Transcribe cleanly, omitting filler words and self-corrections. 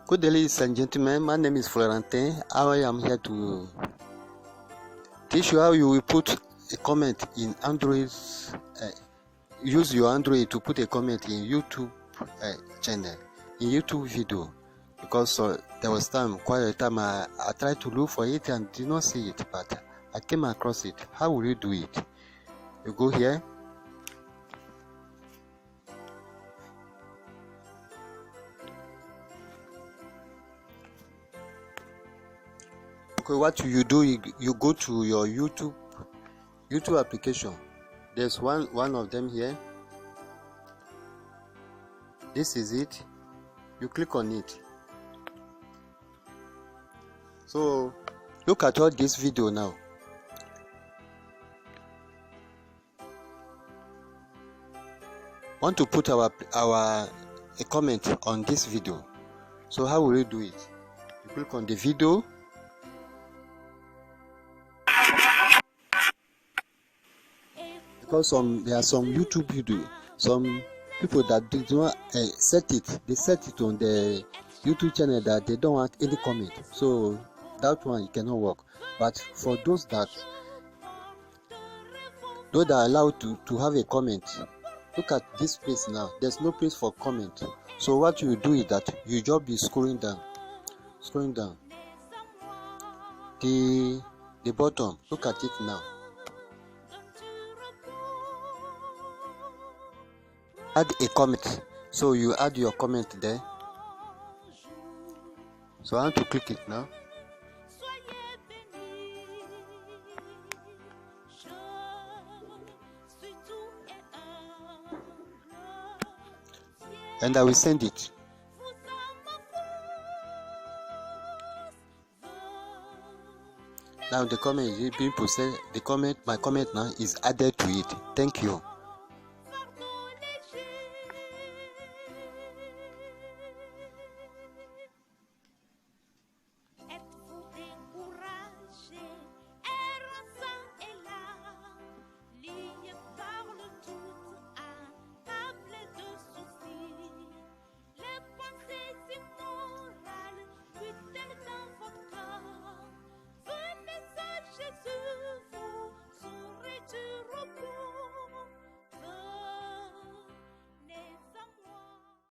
Good day, ladies and gentlemen. My name is Florentin. I am here to teach you how you will put a comment in Android. Use your Android to put a comment in YouTube channel, in YouTube video. Because there was quite a time I tried to look for it and did not see it, but I came across it. How will you do it? You go here. Okay, what you do, you go to your YouTube application. There's one of them here. This is it. You click on it. So look at all this video now. Want to put a comment on this video. So how will you do it? You click on the video. Because there are some YouTube video, some people that do not set it. They set it on the YouTube channel that they don't want any comment. So that one cannot work. But for those that are allowed to have a comment, look at this place now. There's no place for comment. So what you do is that you just be scrolling down. The bottom. Look at it now. Add a comment. So you add your comment there. So I want to click it now. And I will send it. Now the comment is being processed. My comment now is added to it. Thank you.